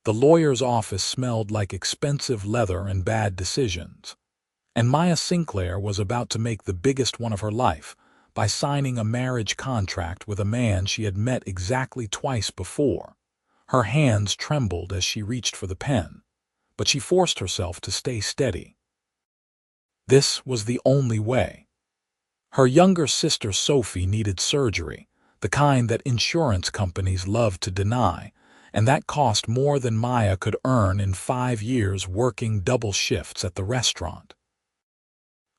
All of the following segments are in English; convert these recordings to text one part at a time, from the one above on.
The lawyer's office smelled like expensive leather and bad decisions. And Maya Sinclair was about to make the biggest one of her life by signing a marriage contract with a man she had met exactly twice before. Her hands trembled as she reached for the pen, but she forced herself to stay steady. This was the only way. Her younger sister Sophie needed surgery, the kind that insurance companies loved to deny, and that cost more than Maya could earn in 5 years working double shifts at the restaurant.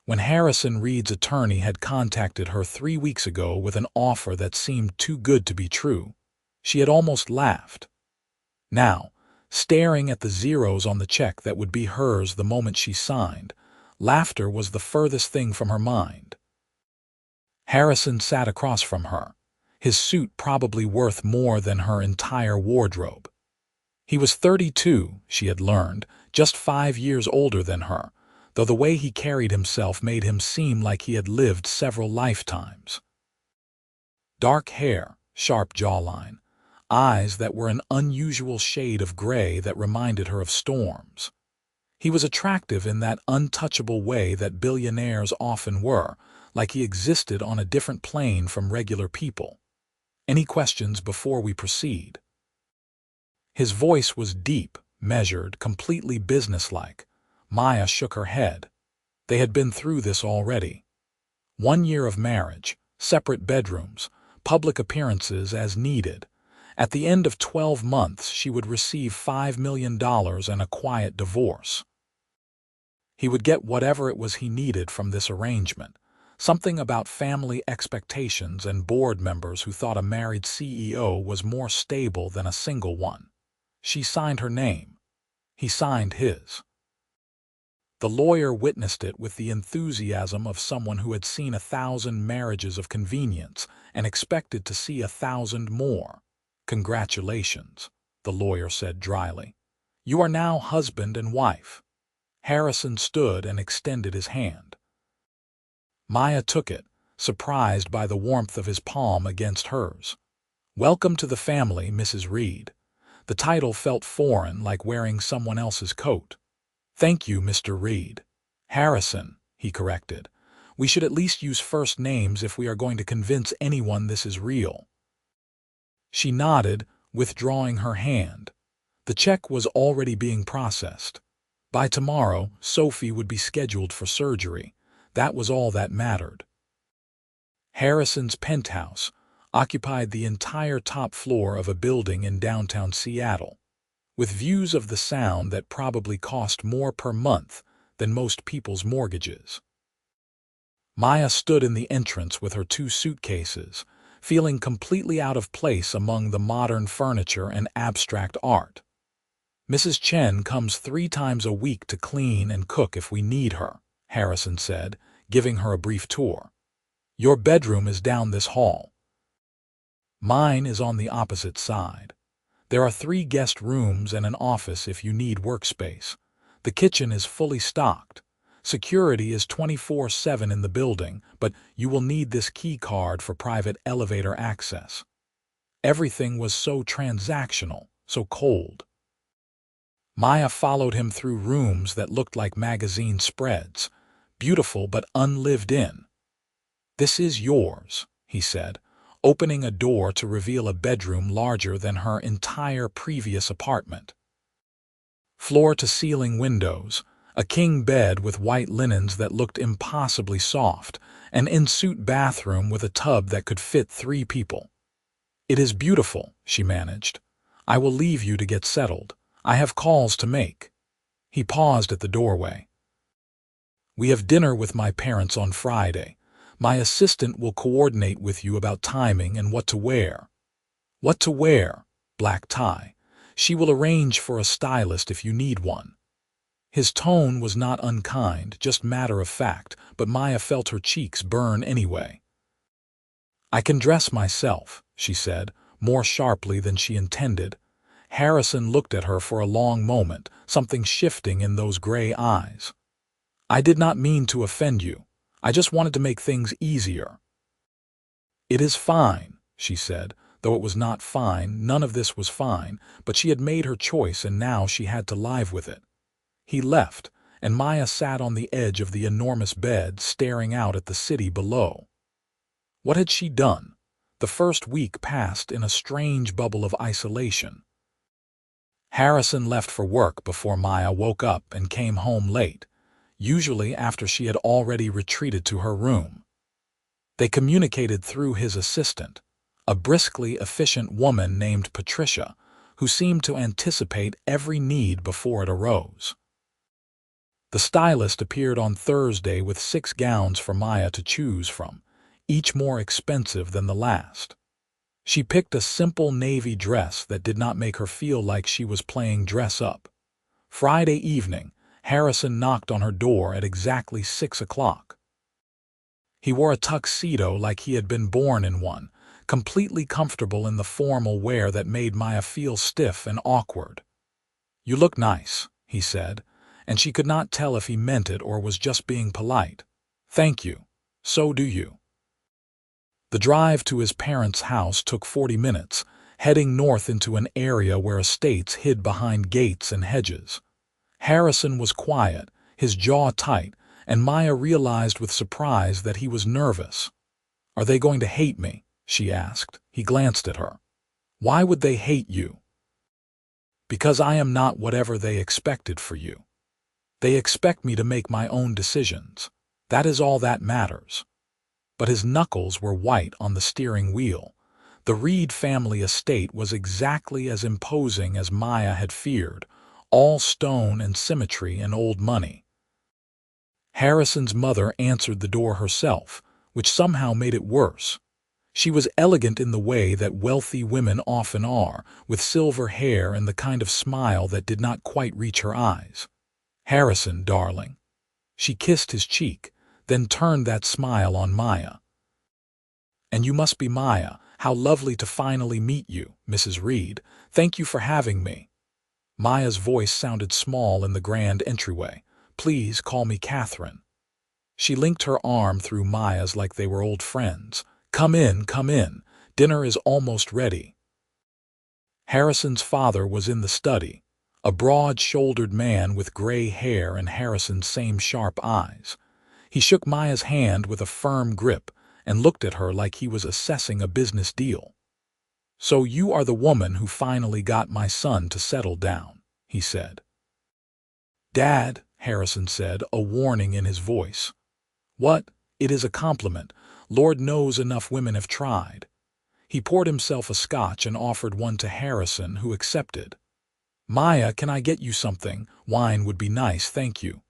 When Harrison Reed's attorney had contacted her 3 weeks ago with an offer that seemed too good to be true, she had almost laughed. Now, staring at the zeros on the check that would be hers the moment she signed, laughter was the furthest thing from her mind. Harrison sat across from her, his suit probably worth more than her entire wardrobe. He was 32, she had learned, just 5 years older than her, though the way he carried himself made him seem like he had lived several lifetimes. Dark hair, sharp jawline, eyes that were an unusual shade of gray that reminded her of storms. He was attractive in that untouchable way that billionaires often were, like he existed on a different plane from regular people. Any questions before we proceed? His voice was deep, measured, completely businesslike. Maya shook her head. They had been through this already. 1 year of marriage, separate bedrooms, public appearances as needed. At the end of 12 months, she would receive $5 million and a quiet divorce. He would get whatever it was he needed from this arrangement. Something about family expectations and board members who thought a married CEO was more stable than a single one. She signed her name. He signed his. The lawyer witnessed it with the enthusiasm of someone who had seen 1,000 marriages of convenience and expected to see 1,000 more. "Congratulations," the lawyer said dryly. "You are now husband and wife." Harrison stood and extended his hand. Maya took it, surprised by the warmth of his palm against hers. "Welcome to the family, Mrs. Reed." The title felt foreign, like wearing someone else's coat. "Thank you, Mr. Reed." "Harrison," he corrected. "We should at least use first names if we are going to convince anyone this is real." She nodded, withdrawing her hand. The check was already being processed. By tomorrow, Sophie would be scheduled for surgery. That was all that mattered. Harrison's penthouse occupied the entire top floor of a building in downtown Seattle, with views of the Sound that probably cost more per month than most people's mortgages. Maya stood in the entrance with her 2 suitcases, feeling completely out of place among the modern furniture and abstract art. "Mrs. Chen comes 3 times a week to clean and cook if we need her," Harrison said, giving her a brief tour. "Your bedroom is down this hall. Mine is on the opposite side. There are 3 guest rooms and an office if you need workspace. The kitchen is fully stocked. Security is 24/7 in the building, but you will need this key card for private elevator access." Everything was so transactional, so cold. Maya followed him through rooms that looked like magazine spreads, beautiful but unlived in. "This is yours," he said, opening a door to reveal a bedroom larger than her entire previous apartment. Floor-to-ceiling windows, a king bed with white linens that looked impossibly soft, an en-suite bathroom with a tub that could fit 3 people. "It is beautiful," she managed. "I will leave you to get settled. I have calls to make." He paused at the doorway. "We have dinner with my parents on Friday. My assistant will coordinate with you about timing and what to wear." "What to wear?" "Black tie. She will arrange for a stylist if you need one." His tone was not unkind, just matter of fact, but Maya felt her cheeks burn anyway. "I can dress myself," she said, more sharply than she intended. Harrison looked at her for a long moment, something shifting in those gray eyes. "I did not mean to offend you. I just wanted to make things easier." "It is fine," she said, Though it was not fine, none of this was fine, but she had made her choice and now she had to live with it. He left, and Maya sat on the edge of the enormous bed, staring out at the city below. What had she done? The first week passed in a strange bubble of isolation. Harrison left for work before Maya woke up and came home late, usually after she had already retreated to her room. They communicated through his assistant, a briskly efficient woman named Patricia, who seemed to anticipate every need before it arose. The stylist appeared on Thursday with 6 gowns for Maya to choose from, each more expensive than the last. She picked a simple navy dress that did not make her feel like she was playing dress-up. Friday evening, Harrison knocked on her door at exactly 6 o'clock. He wore a tuxedo like he had been born in one, completely comfortable in the formal wear that made Maya feel stiff and awkward. "You look nice," he said, and she could not tell if he meant it or was just being polite. "Thank you. So do you." The drive to his parents' house took 40 minutes, heading north into an area where estates hid behind gates and hedges. Harrison was quiet, his jaw tight, and Maya realized with surprise that he was nervous. "Are they going to hate me?" she asked. He glanced at her. "Why would they hate you?" "Because I am not whatever they expected for you. They expect me to make my own decisions. That is all that matters." But his knuckles were white on the steering wheel. The Reed family estate was exactly as imposing as Maya had feared, all stone and symmetry and old money. Harrison's mother answered the door herself, which somehow made it worse. She was elegant in the way that wealthy women often are, with silver hair and the kind of smile that did not quite reach her eyes. "Harrison, darling." She kissed his cheek, then turned that smile on Maya. "And you must be Maya. How lovely to finally meet you, Mrs. Reed. Thank you for having me." Maya's voice sounded small in the grand entryway. "Please call me Catherine." She linked her arm through Maya's like they were old friends. Come in, come in. Dinner is almost ready." Harrison's father was in the study, a broad-shouldered man with gray hair and Harrison's same sharp eyes. He shook Maya's hand with a firm grip and looked at her like he was assessing a business deal. "So you are the woman who finally got my son to settle down," he said. "Dad," Harrison said, a warning in his voice. "What? It is a compliment. Lord knows enough women have tried." He poured himself a scotch and offered one to Harrison, who accepted. "Maya, can I get you something? Wine would be nice, thank you."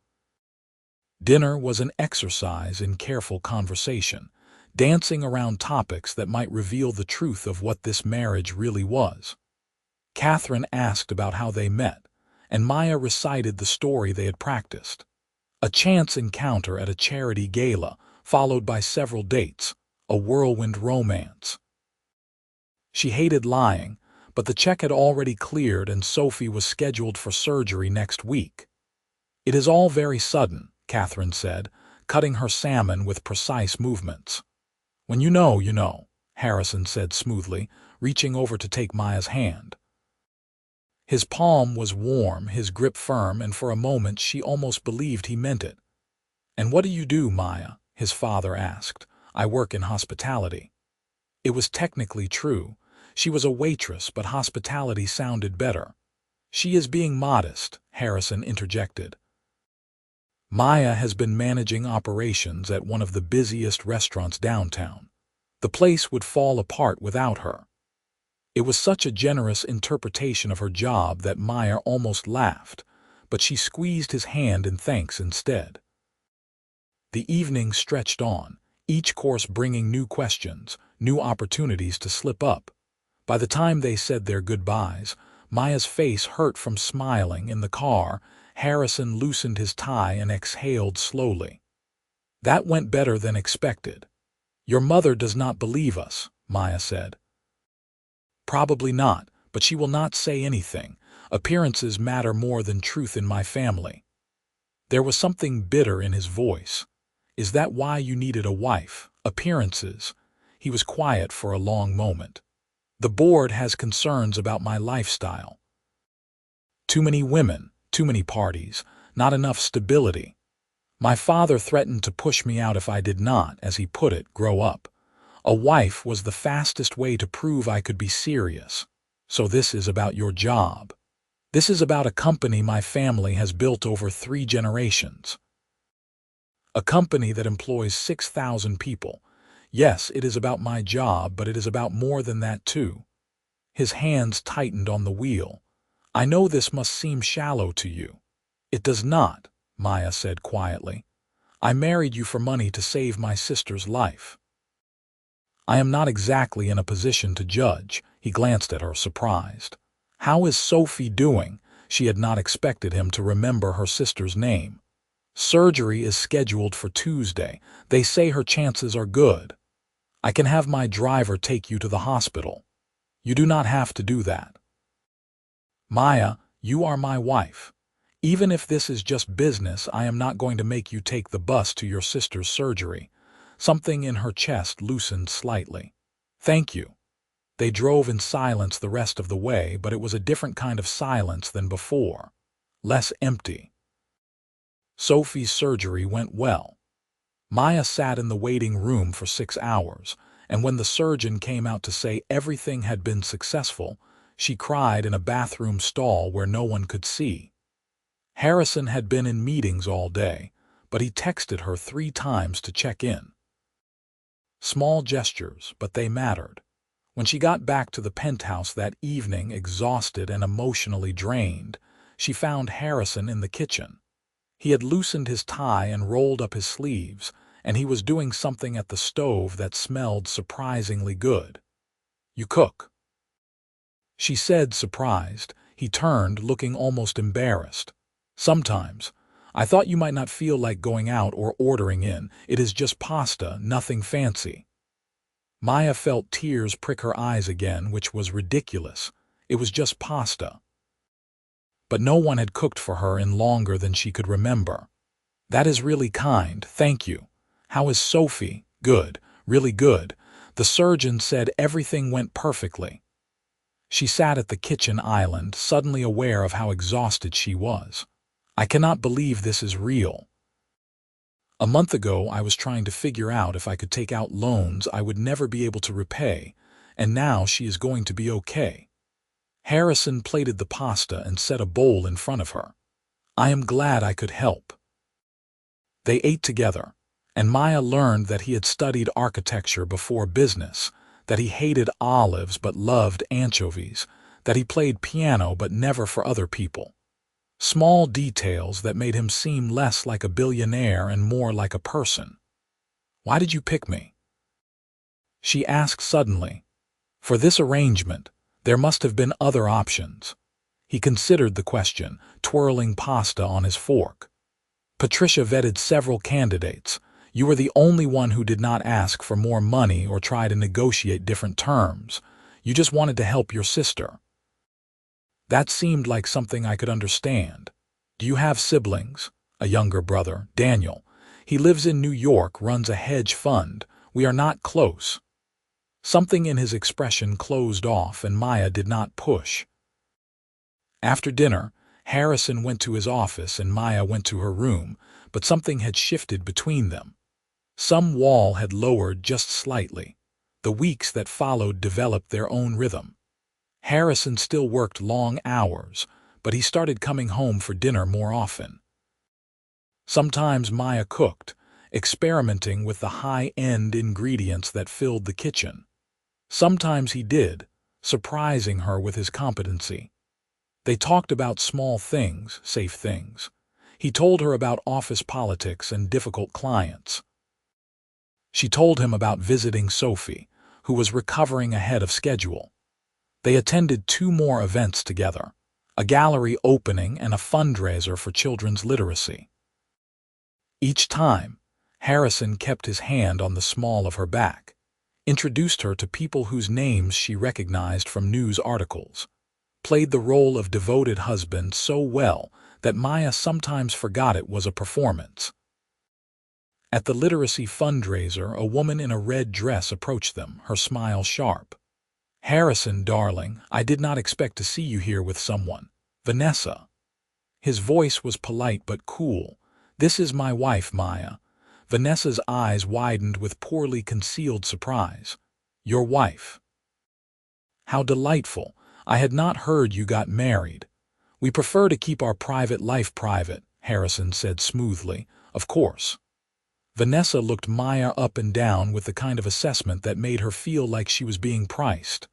Dinner was an exercise in careful conversation, dancing around topics that might reveal the truth of what this marriage really was. Catherine asked about how they met, and Maya recited the story they had practiced. A chance encounter at a charity gala, followed by several dates, a whirlwind romance. She hated lying, but the check had already cleared and Sophie was scheduled for surgery next week. "It is all very sudden," Catherine said, cutting her salmon with precise movements. "When you know," Harrison said smoothly, reaching over to take Maya's hand. His palm was warm, his grip firm, and for a moment she almost believed he meant it. "And what do you do, Maya?" his father asked. "I work in hospitality." It was technically true. She was a waitress, but hospitality sounded better. "She is being modest," Harrison interjected. "Maya has been managing operations at one of the busiest restaurants downtown. The place would fall apart without her." It was such a generous interpretation of her job that Maya almost laughed, but she squeezed his hand in thanks instead. The evening stretched on, each course bringing new questions, new opportunities to slip up. By the time they said their goodbyes, Maya's face hurt from smiling. In the car, Harrison loosened his tie and exhaled slowly. "That went better than expected." "Your mother does not believe us," Maya said. "Probably not, but she will not say anything. Appearances matter more than truth in my family." There was something bitter in his voice. "Is that why you needed a wife? Appearances?" He was quiet for a long moment. The board has concerns about my lifestyle. Too many women, too many parties, not enough stability. My father threatened to push me out if I did not, as he put it, grow up. A wife was the fastest way to prove I could be serious. So this is about your job. This is about a company my family has built over 3 generations. A company that employs 6,000 people. Yes, it is about my job, but it is about more than that too. His hands tightened on the wheel. I know this must seem shallow to you. It does not, Maya said quietly. I married you for money to save my sister's life. I am not exactly in a position to judge. He glanced at her, surprised. How is Sophie doing? She had not expected him to remember her sister's name. Surgery is scheduled for Tuesday. They say her chances are good. I can have my driver take you to the hospital. You do not have to do that. Maya, you are my wife. Even if this is just business, I am not going to make you take the bus to your sister's surgery. Something in her chest loosened slightly. Thank you. They drove in silence the rest of the way, but it was a different kind of silence than before. Less empty. Sophie's surgery went well. Maya sat in the waiting room for 6 hours, and when the surgeon came out to say everything had been successful, she cried in a bathroom stall where no one could see. Harrison had been in meetings all day, but he texted her 3 times to check in. Small gestures, but they mattered. When she got back to the penthouse that evening, exhausted and emotionally drained, she found Harrison in the kitchen. He had loosened his tie and rolled up his sleeves, and he was doing something at the stove that smelled surprisingly good. You cook? She said, surprised. He turned, looking almost embarrassed. Sometimes. I thought you might not feel like going out or ordering in. It is just pasta, nothing fancy. Maya felt tears prick her eyes again, which was ridiculous. It was just pasta. But no one had cooked for her in longer than she could remember. That is really kind, thank you. How is Sophie? Good, really good. The surgeon said everything went perfectly. She sat at the kitchen island, suddenly aware of how exhausted she was. I cannot believe this is real. A month ago, I was trying to figure out if I could take out loans I would never be able to repay, and now she is going to be okay. Harrison plated the pasta and set a bowl in front of her. I am glad I could help. They ate together, and Maya learned that he had studied architecture before business, that he hated olives but loved anchovies, that he played piano but never for other people. Small details that made him seem less like a billionaire and more like a person. Why did you pick me? She asked suddenly. For this arrangement, there must have been other options. He considered the question, twirling pasta on his fork. Patricia vetted several candidates. You were the only one who did not ask for more money or try to negotiate different terms. You just wanted to help your sister. That seemed like something I could understand. Do you have siblings? A younger brother, Daniel. He lives in New York, runs a hedge fund. We are not close. Something in his expression closed off, and Maya did not push. After dinner, Harrison went to his office and Maya went to her room, but something had shifted between them. Some wall had lowered just slightly. The weeks that followed developed their own rhythm. Harrison still worked long hours, but he started coming home for dinner more often. Sometimes Maya cooked, experimenting with the high-end ingredients that filled the kitchen. Sometimes he did, surprising her with his competency. They talked about small things, safe things. He told her about office politics and difficult clients. She told him about visiting Sophie, who was recovering ahead of schedule. They attended 2 more events together, a gallery opening and a fundraiser for children's literacy. Each time, Harrison kept his hand on the small of her back, introduced her to people whose names she recognized from news articles, played the role of devoted husband so well that Maya sometimes forgot it was a performance. At the literacy fundraiser, a woman in a red dress approached them, her smile sharp. Harrison, darling, I did not expect to see you here with someone. Vanessa. His voice was polite but cool. This is my wife, Maya. Vanessa's eyes widened with poorly concealed surprise. Your wife. How delightful. I had not heard you got married. We prefer to keep our private life private, Harrison said smoothly. Of course. Vanessa looked Maya up and down with the kind of assessment that made her feel like she was being priced.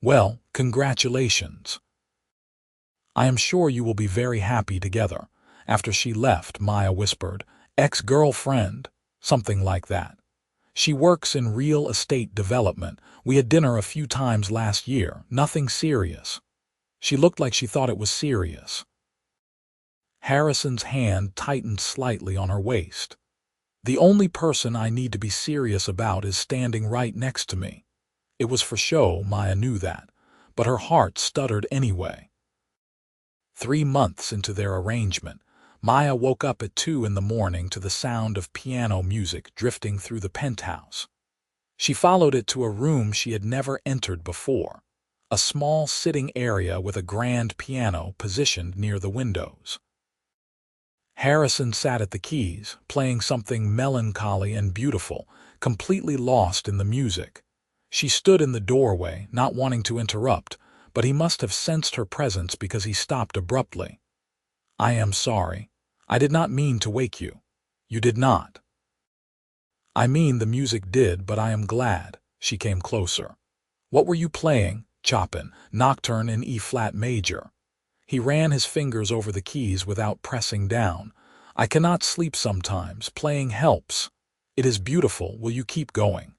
Well, congratulations. I am sure you will be very happy together. After she left, Maya whispered, ex-girlfriend, something like that. She works in real estate development. We had dinner a few times last year, nothing serious. She looked like she thought it was serious. Harrison's hand tightened slightly on her waist. The only person I need to be serious about is standing right next to me. It was for show, Maya knew that, but her heart stuttered anyway. 3 months into their arrangement, Maya woke up at 2 in the morning to the sound of piano music drifting through the penthouse. She followed it to a room she had never entered before, a small sitting area with a grand piano positioned near the windows. Harrison sat at the keys, playing something melancholy and beautiful, completely lost in the music. She stood in the doorway, not wanting to interrupt, but he must have sensed her presence because he stopped abruptly. I am sorry. I did not mean to wake you. You did not. I mean the music did, but I am glad. She came closer. What were you playing? Chopin, Nocturne in E-flat major. He ran his fingers over the keys without pressing down. I cannot sleep sometimes. Playing helps. It is beautiful. Will you keep going?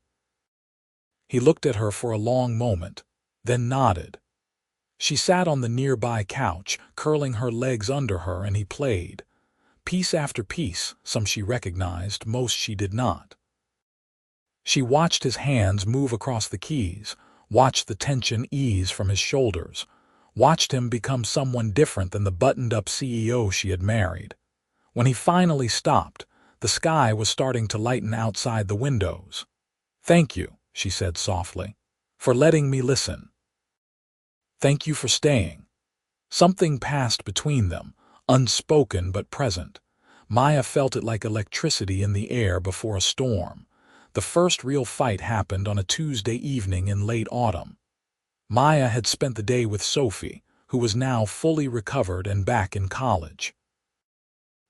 He looked at her for a long moment, then nodded. She sat on the nearby couch, curling her legs under her, and he played. Piece after piece, some she recognized, most she did not. She watched his hands move across the keys, watched the tension ease from his shoulders, watched him become someone different than the buttoned-up CEO she had married. When he finally stopped, the sky was starting to lighten outside the windows. Thank you, she said softly, for letting me listen. Thank you for staying. Something passed between them, unspoken but present. Maya felt it like electricity in the air before a storm. The first real fight happened on a Tuesday evening in late autumn. Maya had spent the day with Sophie, who was now fully recovered and back in college.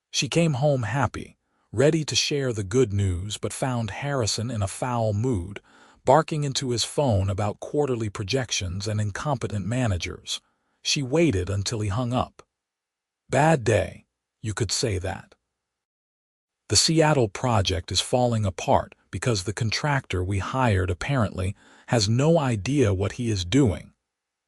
She came home happy, ready to share the good news, but found Harrison in a foul mood, barking into his phone about quarterly projections and incompetent managers. She waited until he hung up. Bad day, you could say that. The Seattle project is falling apart because the contractor we hired apparently has no idea what he is doing.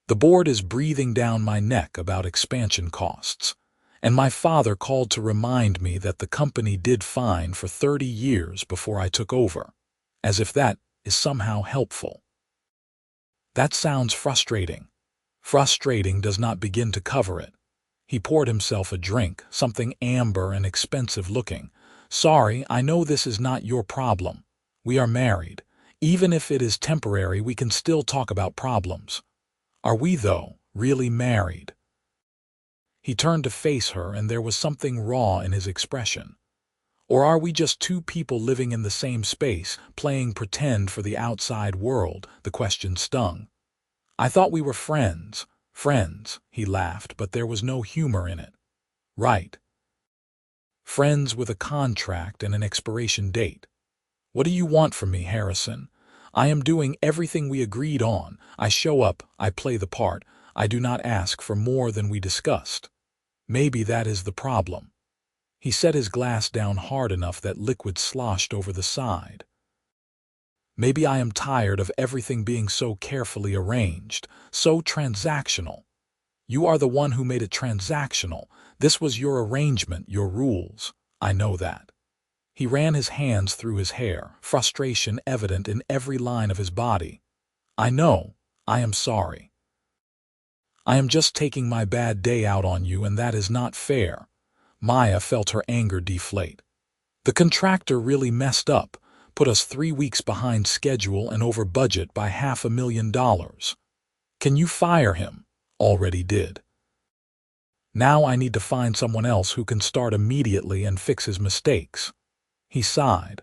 The board is breathing down my neck about expansion costs, and my father called to remind me that the company did fine for 30 years before I took over, as if that is somehow helpful. That sounds frustrating. Frustrating does not begin to cover it. He poured himself a drink, something amber and expensive looking. Sorry, I know this is not your problem. We are married. Even if it is temporary, we can still talk about problems. Are we, though, really married? He turned to face her, and there was something raw in his expression. Or are we just two people living in the same space, playing pretend for the outside world? The question stung. I thought we were friends. Friends, he laughed, but there was no humor in it. Right. Friends with a contract and an expiration date. What do you want from me, Harrison? I am doing everything we agreed on. I show up, I play the part. I do not ask for more than we discussed. Maybe that is the problem. He set his glass down hard enough that liquid sloshed over the side. Maybe I am tired of everything being so carefully arranged, so transactional. You are the one who made it transactional. This was your arrangement, your rules. I know that. He ran his hands through his hair, frustration evident in every line of his body. I know. I am sorry. I am just taking my bad day out on you, and that is not fair. Maya felt her anger deflate. The contractor really messed up, put us 3 weeks behind schedule and over budget by $500,000. Can you fire him? Already did. Now I need to find someone else who can start immediately and fix his mistakes. He sighed.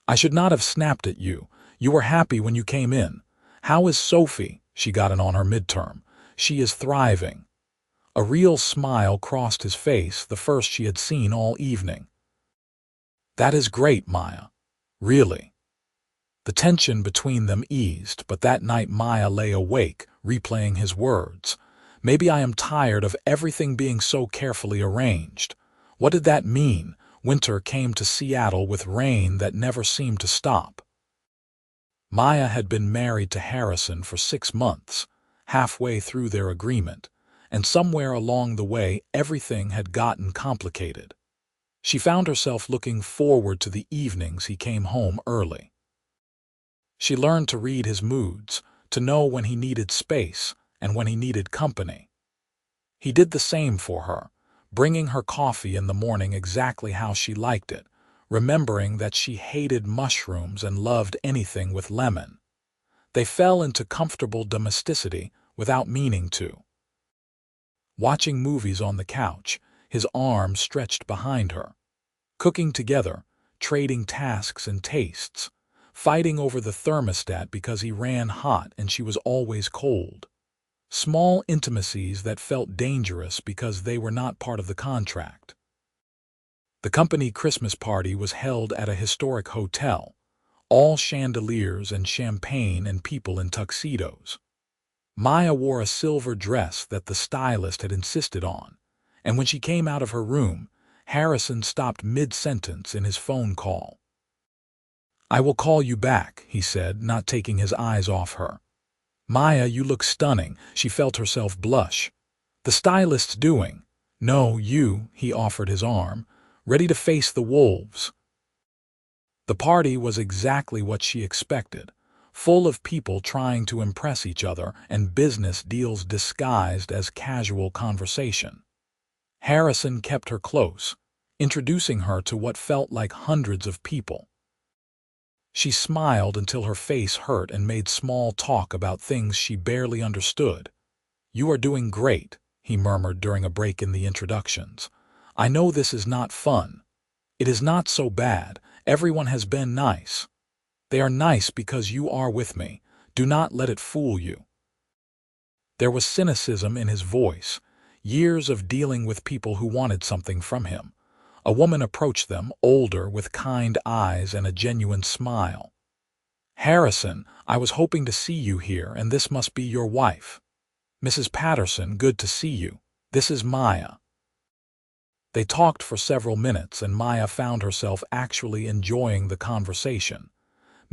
I should not have snapped at you. You were happy when you came in. How is Sophie? She got in on her midterm. She is thriving. A real smile crossed his face, the first she had seen all evening. That is great, Maya. Really. The tension between them eased, but that night Maya lay awake, replaying his words. Maybe I am tired of everything being so carefully arranged. What did that mean? Winter came to Seattle with rain that never seemed to stop. Maya had been married to Harrison for 6 months, halfway through their agreement, and somewhere along the way everything had gotten complicated. She found herself looking forward to the evenings he came home early. She learned to read his moods, to know when he needed space and when he needed company. He did the same for her, bringing her coffee in the morning exactly how she liked it, remembering that she hated mushrooms and loved anything with lemon. They fell into comfortable domesticity without meaning to. Watching movies on the couch, his arms stretched behind her. Cooking together, trading tasks and tastes, fighting over the thermostat because he ran hot and she was always cold. Small intimacies that felt dangerous because they were not part of the contract. The company Christmas party was held at a historic hotel, all chandeliers and champagne and people in tuxedos. Maya wore a silver dress that the stylist had insisted on, and when she came out of her room, Harrison stopped mid-sentence in his phone call. I will call you back, he said, not taking his eyes off her. Maya, you look stunning. She felt herself blush. The stylist's doing. No, you, he offered his arm, ready to face the wolves. The party was exactly what she expected, full of people trying to impress each other and business deals disguised as casual conversation. Harrison kept her close, introducing her to what felt like hundreds of people. She smiled until her face hurt and made small talk about things she barely understood. You are doing great, he murmured during a break in the introductions. I know this is not fun. It is not so bad. Everyone has been nice. They are nice because you are with me. Do not let it fool you. There was cynicism in his voice, years of dealing with people who wanted something from him. A woman approached them, older, with kind eyes and a genuine smile. Harrison, I was hoping to see you here, and this must be your wife. Mrs. Patterson, good to see you. This is Maya. They talked for several minutes, and Maya found herself actually enjoying the conversation.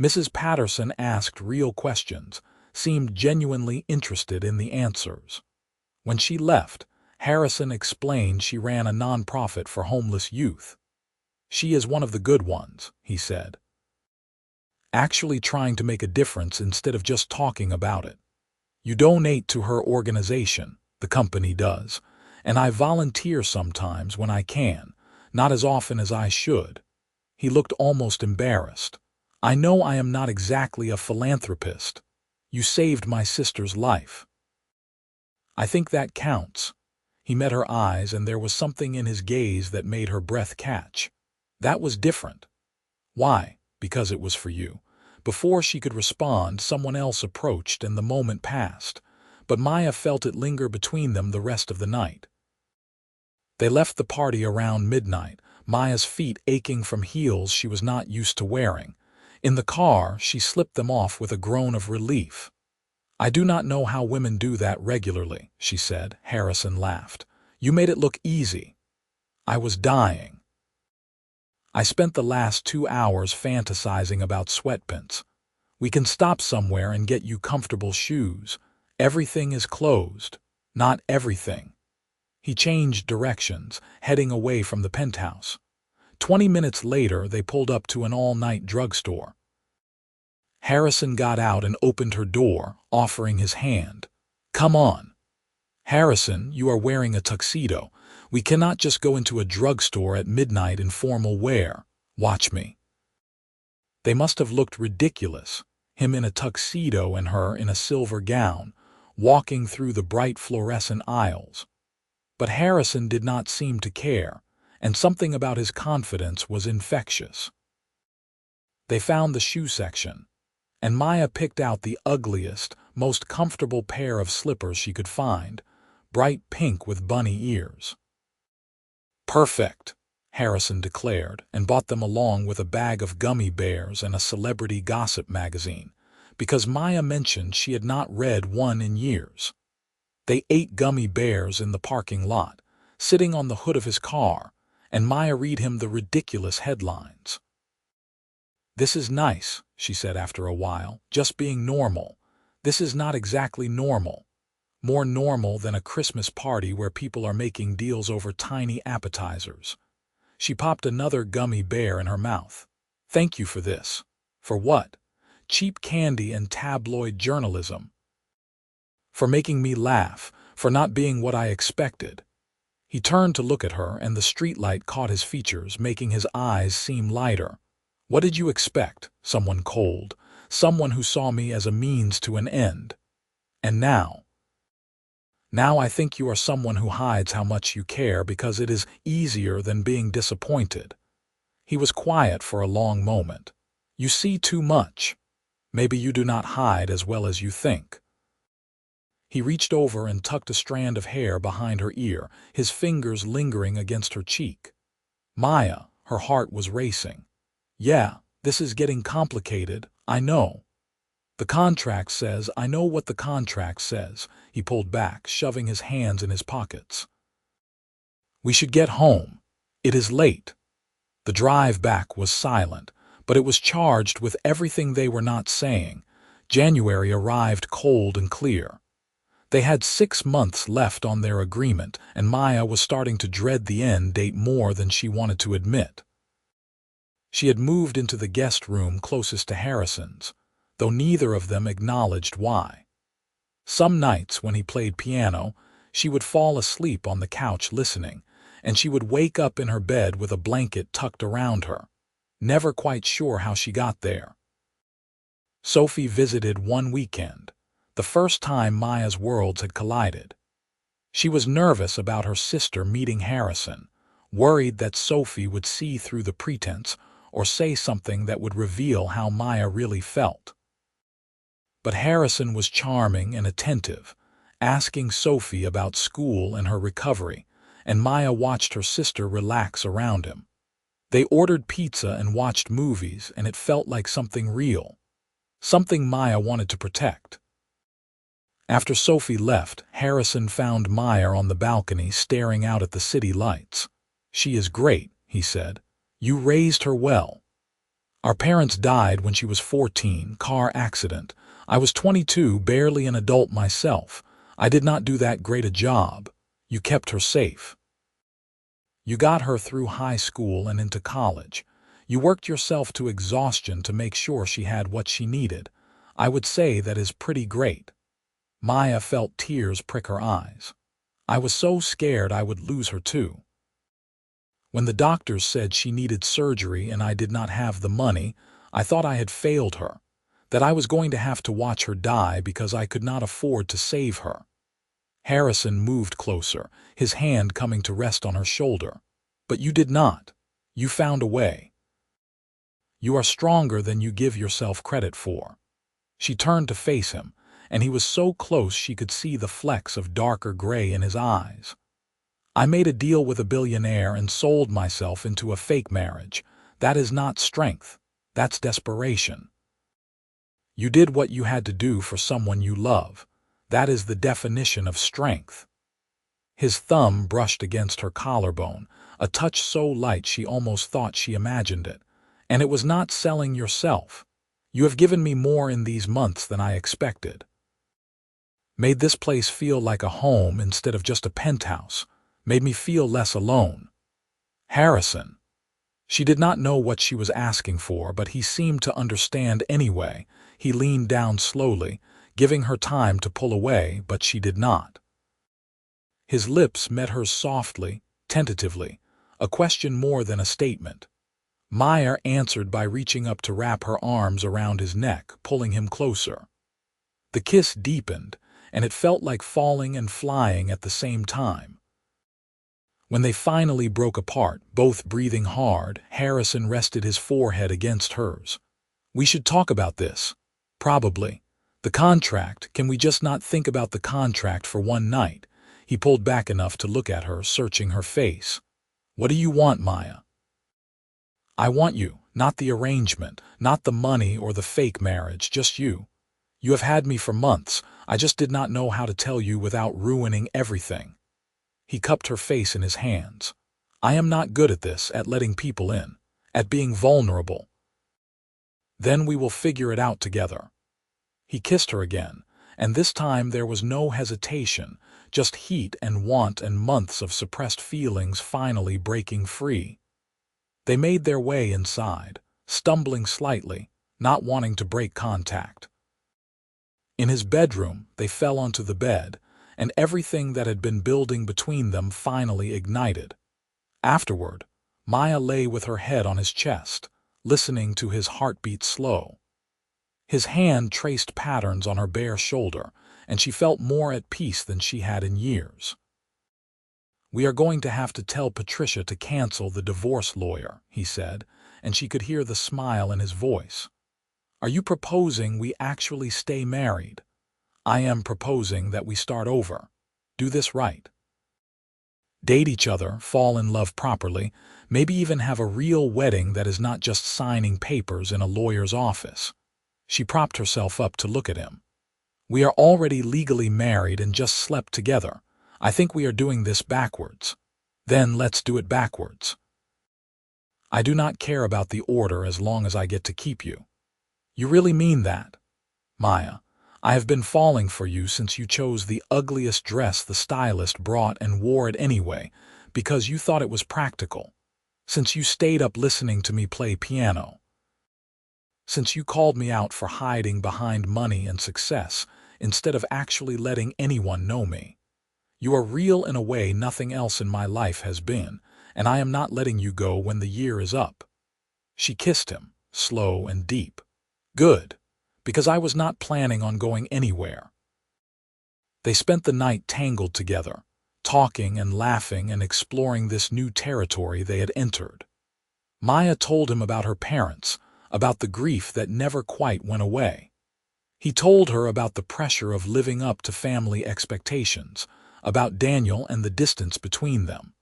Mrs. Patterson asked real questions, seemed genuinely interested in the answers. When she left, Harrison explained she ran a nonprofit for homeless youth. She is one of the good ones, he said. Actually trying to make a difference instead of just talking about it. You donate to her organization, the company does, and I volunteer sometimes when I can, not as often as I should. He looked almost embarrassed. I know I am not exactly a philanthropist. You saved my sister's life. I think that counts. He met her eyes, and there was something in his gaze that made her breath catch. That was different. Why? Because it was for you. Before she could respond, someone else approached and the moment passed, but Maya felt it linger between them the rest of the night. They left the party around midnight, Maya's feet aching from heels she was not used to wearing. In the car, she slipped them off with a groan of relief. I do not know how women do that regularly, she said. Harrison laughed. You made it look easy. I was dying. I spent the last 2 hours fantasizing about sweatpants. We can stop somewhere and get you comfortable shoes. Everything is closed. Not everything. He changed directions, heading away from the penthouse. 20 minutes later, they pulled up to an all-night drugstore. Harrison got out and opened her door, offering his hand. Come on. Harrison, you are wearing a tuxedo. We cannot just go into a drugstore at midnight in formal wear. Watch me. They must have looked ridiculous, him in a tuxedo and her in a silver gown, walking through the bright fluorescent aisles. But Harrison did not seem to care, and something about his confidence was infectious. They found the shoe section, and Maya picked out the ugliest, most comfortable pair of slippers she could find, bright pink with bunny ears. "Perfect," Harrison declared, and bought them along with a bag of gummy bears and a celebrity gossip magazine, because Maya mentioned she had not read one in years. They ate gummy bears in the parking lot, sitting on the hood of his car, and Maya read him the ridiculous headlines. "This is nice," she said after a while, "just being normal. This is not exactly normal. More normal than a Christmas party where people are making deals over tiny appetizers." She popped another gummy bear in her mouth. "Thank you for this." "For what?" "Cheap candy and tabloid journalism." "For making me laugh, for not being what I expected." He turned to look at her, and the streetlight caught his features, making his eyes seem lighter. "What did you expect? Someone cold, someone who saw me as a means to an end. And now I think you are someone who hides how much you care because it is easier than being disappointed." He was quiet for a long moment. "You see too much. Maybe you do not hide as well as you think." He reached over and tucked a strand of hair behind her ear, his fingers lingering against her cheek. Maya, her heart was racing. "Yeah, this is getting complicated, I know." "The contract says, I know what the contract says." He pulled back, shoving his hands in his pockets. "We should get home. It is late." The drive back was silent, but it was charged with everything they were not saying. January arrived cold and clear. They had 6 months left on their agreement, and Maya was starting to dread the end date more than she wanted to admit. She had moved into the guest room closest to Harrison's, though neither of them acknowledged why. Some nights when he played piano, she would fall asleep on the couch listening, and she would wake up in her bed with a blanket tucked around her, never quite sure how she got there. Sophie visited one weekend, the first time Maya's worlds had collided. She was nervous about her sister meeting Harrison, worried that Sophie would see through the pretense or say something that would reveal how Maya really felt. But Harrison was charming and attentive, asking Sophie about school and her recovery, and Maya watched her sister relax around him. They ordered pizza and watched movies, and it felt like something real, something Maya wanted to protect. After Sophie left, Harrison found Maya on the balcony staring out at the city lights. "She is great," he said. "You raised her well." "Our parents died when she was 14, car accident. I was 22, barely an adult myself. I did not do that great a job. You kept her safe. You got her through high school and into college. You worked yourself to exhaustion to make sure she had what she needed. I would say that is pretty great." Maya felt tears prick her eyes. "I was so scared I would lose her too. When the doctors said she needed surgery and I did not have the money, I thought I had failed her, that I was going to have to watch her die because I could not afford to save her." Harrison moved closer, his hand coming to rest on her shoulder. "But you did not. You found a way. You are stronger than you give yourself credit for." She turned to face him, and he was so close she could see the flecks of darker gray in his eyes. "I made a deal with a billionaire and sold myself into a fake marriage. That is not strength. That's desperation. You did what you had to do for someone you love. That is the definition of strength." His thumb brushed against her collarbone, a touch so light she almost thought she imagined it. "And it was not selling yourself. You have given me more in these months than I expected. Made this place feel like a home instead of just a penthouse. Made me feel less alone." "Harrison." She did not know what she was asking for, but he seemed to understand anyway. He leaned down slowly, giving her time to pull away, but she did not. His lips met hers softly, tentatively, a question more than a statement. Maya answered by reaching up to wrap her arms around his neck, pulling him closer. The kiss deepened, and it felt like falling and flying at the same time. When they finally broke apart, both breathing hard, Harrison rested his forehead against hers. "We should talk about this." "Probably. The contract, can we just not think about the contract for one night?" He pulled back enough to look at her, searching her face. "What do you want, Maya?" "I want you, not the arrangement, not the money or the fake marriage, just you. You have had me for months. I just did not know how to tell you without ruining everything." He cupped her face in his hands. "I am not good at this, at letting people in, at being vulnerable." "Then we will figure it out together." He kissed her again, and this time there was no hesitation, just heat and want and months of suppressed feelings finally breaking free. They made their way inside, stumbling slightly, not wanting to break contact. In his bedroom, they fell onto the bed, and everything that had been building between them finally ignited. Afterward, Maya lay with her head on his chest, listening to his heartbeat slow. His hand traced patterns on her bare shoulder, and she felt more at peace than she had in years. "We are going to have to tell Patricia to cancel the divorce lawyer," he said, and she could hear the smile in his voice. "Are you proposing we actually stay married?" "I am proposing that we start over. Do this right. Date each other, fall in love properly, maybe even have a real wedding that is not just signing papers in a lawyer's office." She propped herself up to look at him. "We are already legally married and just slept together. I think we are doing this backwards." "Then let's do it backwards." "I do not care about the order as long as I get to keep you." "You really mean that?" "Maya, I have been falling for you since you chose the ugliest dress the stylist brought and wore it anyway, because you thought it was practical. Since you stayed up listening to me play piano. Since you called me out for hiding behind money and success, instead of actually letting anyone know me. You are real in a way nothing else in my life has been, and I am not letting you go when the year is up." She kissed him, slow and deep. "Good, because I was not planning on going anywhere." They spent the night tangled together, talking and laughing and exploring this new territory they had entered. Maya told him about her parents, about the grief that never quite went away. He told her about the pressure of living up to family expectations, about Daniel and the distance between them.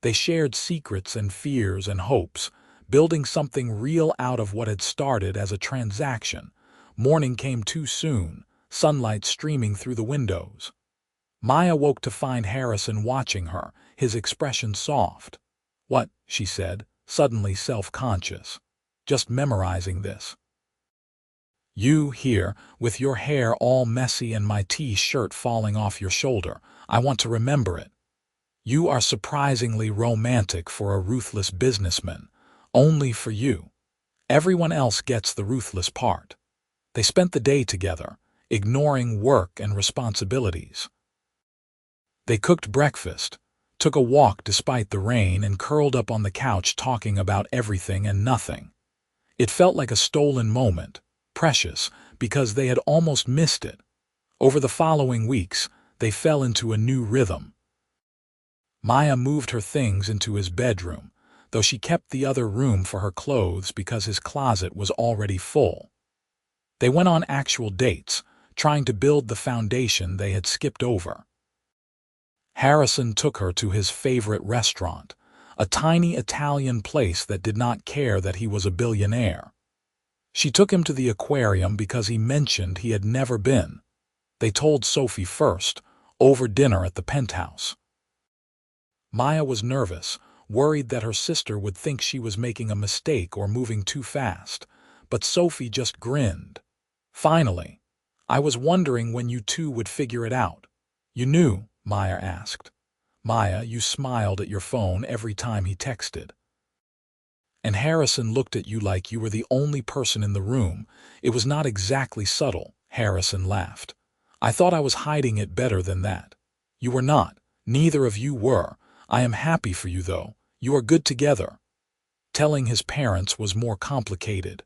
They shared secrets and fears and hopes, building something real out of what had started as a transaction. Morning came too soon, sunlight streaming through the windows. Maya woke to find Harrison watching her, his expression soft. "What?" she said, suddenly self-conscious. "Just memorizing this. You here, with your hair all messy and my T-shirt falling off your shoulder. I want to remember it. You are surprisingly romantic for a ruthless businessman. Only for you. Everyone else gets the ruthless part." They spent the day together, ignoring work and responsibilities. They cooked breakfast, took a walk despite the rain, and curled up on the couch talking about everything and nothing. It felt like a stolen moment, precious, because they had almost missed it. Over the following weeks, they fell into a new rhythm. Maya moved her things into his bedroom, though she kept the other room for her clothes because his closet was already full. They went on actual dates, trying to build the foundation they had skipped over. Harrison took her to his favorite restaurant, a tiny Italian place that did not care that he was a billionaire. She took him to the aquarium because he mentioned he had never been. They told Sophie first, over dinner at the penthouse. Maya was nervous, worried that her sister would think she was making a mistake or moving too fast, but Sophie just grinned. "Finally. I was wondering when you two would figure it out." "You knew?" Maya asked. "Maya, you smiled at your phone every time he texted. And Harrison looked at you like you were the only person in the room. It was not exactly subtle," Harrison laughed. "I thought I was hiding it better than that. You were not. Neither of you were. I am happy for you, though. You are good together." Telling his parents was more complicated.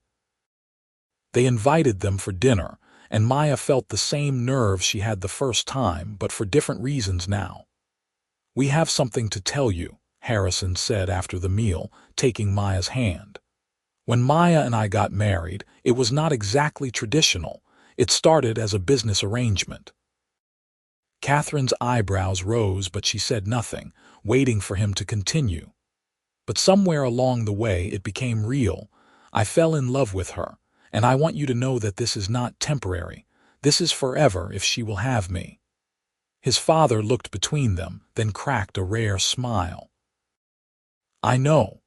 They invited them for dinner, and Maya felt the same nerves she had the first time, but for different reasons now. "We have something to tell you," Harrison said after the meal, taking Maya's hand. "When Maya and I got married, it was not exactly traditional. It started as a business arrangement." Catherine's eyebrows rose, but she said nothing, waiting for him to continue. "But somewhere along the way it became real. I fell in love with her, and I want you to know that this is not temporary. This is forever if she will have me." His father looked between them, then cracked a rare smile. "I know.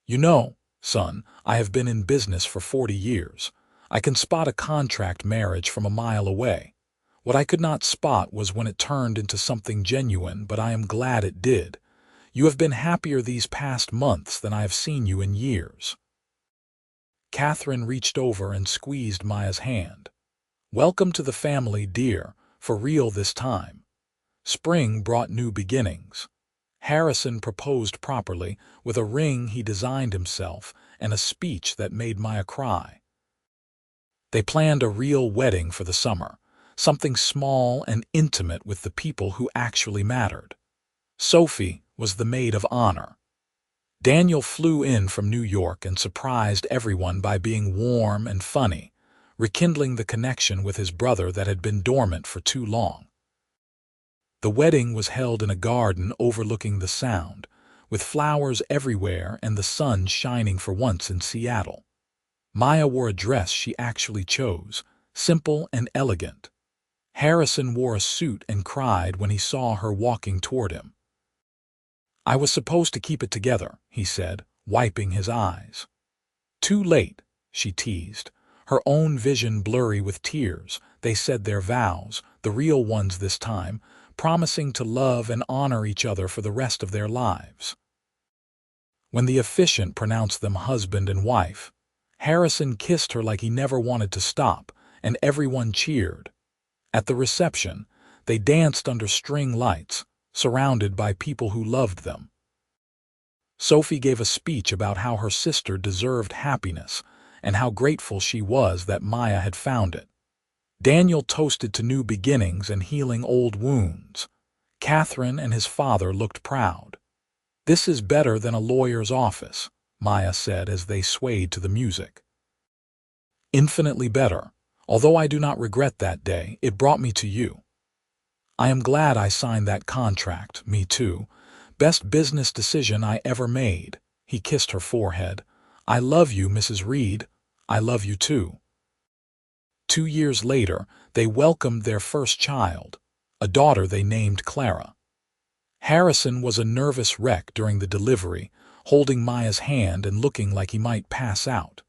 You know, son, I have been in business for 40 years. I can spot a contract marriage from a mile away. What I could not spot was when it turned into something genuine, but I am glad it did. You have been happier these past months than I have seen you in years." Catherine reached over and squeezed Maya's hand. "Welcome to the family, dear, for real this time." Spring brought new beginnings. Harrison proposed properly, with a ring he designed himself and a speech that made Maya cry. They planned a real wedding for the summer, something small and intimate with the people who actually mattered. Sophie was the maid of honor. Daniel flew in from New York and surprised everyone by being warm and funny, rekindling the connection with his brother that had been dormant for too long. The wedding was held in a garden overlooking the Sound, with flowers everywhere and the sun shining for once in Seattle. Maya wore a dress she actually chose, simple and elegant. Harrison wore a suit and cried when he saw her walking toward him. "I was supposed to keep it together," he said, wiping his eyes. "Too late," she teased, her own vision blurry with tears. They said their vows, the real ones this time, promising to love and honor each other for the rest of their lives. When the officiant pronounced them husband and wife, Harrison kissed her like he never wanted to stop, and everyone cheered. At the reception, they danced under string lights, surrounded by people who loved them. Sophie gave a speech about how her sister deserved happiness and how grateful she was that Maya had found it. Daniel toasted to new beginnings and healing old wounds. Catherine and his father looked proud. "This is better than a lawyer's office," Maya said as they swayed to the music. "Infinitely better. Although I do not regret that day, it brought me to you. I am glad I signed that contract, me too. Best business decision I ever made." He kissed her forehead. "I love you, Mrs. Reed. I love you too." 2 years later, they welcomed their first child, a daughter they named Clara. Harrison was a nervous wreck during the delivery, holding Maya's hand and looking like he might pass out.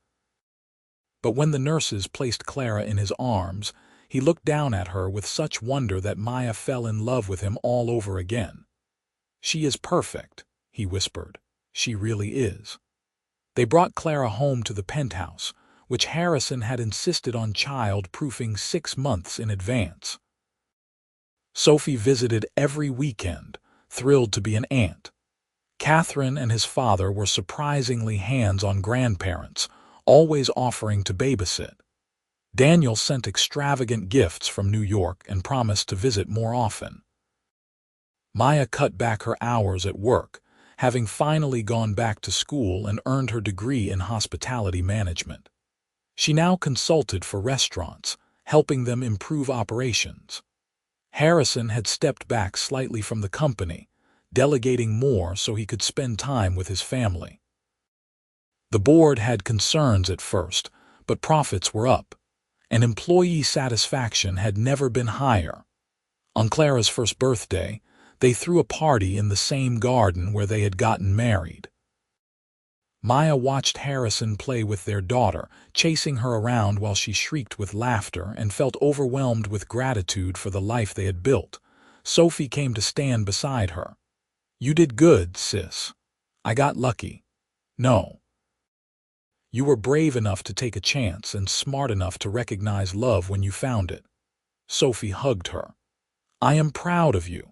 But when the nurses placed Clara in his arms, he looked down at her with such wonder that Maya fell in love with him all over again. "She is perfect," he whispered. "She really is." They brought Clara home to the penthouse, which Harrison had insisted on child-proofing 6 months in advance. Sophie visited every weekend, thrilled to be an aunt. Catherine and his father were surprisingly hands-on grandparents, always offering to babysit. Daniel sent extravagant gifts from New York and promised to visit more often. Maya cut back her hours at work, having finally gone back to school and earned her degree in hospitality management. She now consulted for restaurants, helping them improve operations. Harrison had stepped back slightly from the company, delegating more so he could spend time with his family. The board had concerns at first, but profits were up, and employee satisfaction had never been higher. On Clara's first birthday, they threw a party in the same garden where they had gotten married. Maya watched Harrison play with their daughter, chasing her around while she shrieked with laughter and felt overwhelmed with gratitude for the life they had built. Sophie came to stand beside her. "You did good, sis. I got lucky." "No. You were brave enough to take a chance and smart enough to recognize love when you found it." Sophie hugged her. "I am proud of you."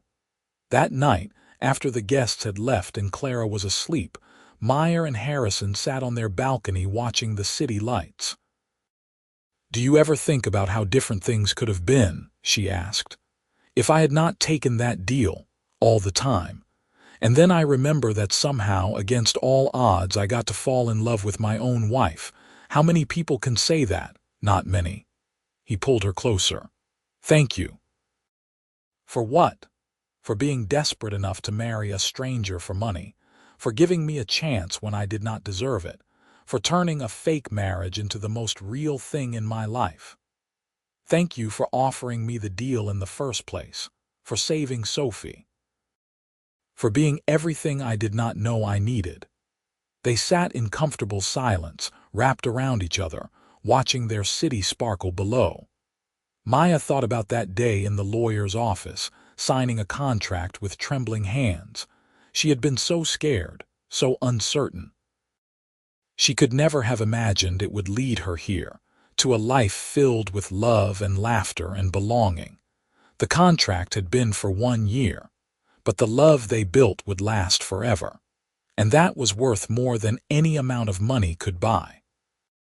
That night, after the guests had left and Clara was asleep, Maya and Harrison sat on their balcony watching the city lights. "Do you ever think about how different things could have been?" she asked. "If I had not taken that deal all the time." And then I remember that somehow, against all odds, I got to fall in love with my own wife. How many people can say that? Not many. He pulled her closer. "Thank you." "For what?" "For being desperate enough to marry a stranger for money. For giving me a chance when I did not deserve it. For turning a fake marriage into the most real thing in my life. Thank you for offering me the deal in the first place. For saving Sophie. For being everything I did not know I needed." They sat in comfortable silence, wrapped around each other, watching their city sparkle below. Maya thought about that day in the lawyer's office, signing a contract with trembling hands. She had been so scared, so uncertain. She could never have imagined it would lead her here, to a life filled with love and laughter and belonging. The contract had been for 1 year, but the love they built would last forever. And that was worth more than any amount of money could buy.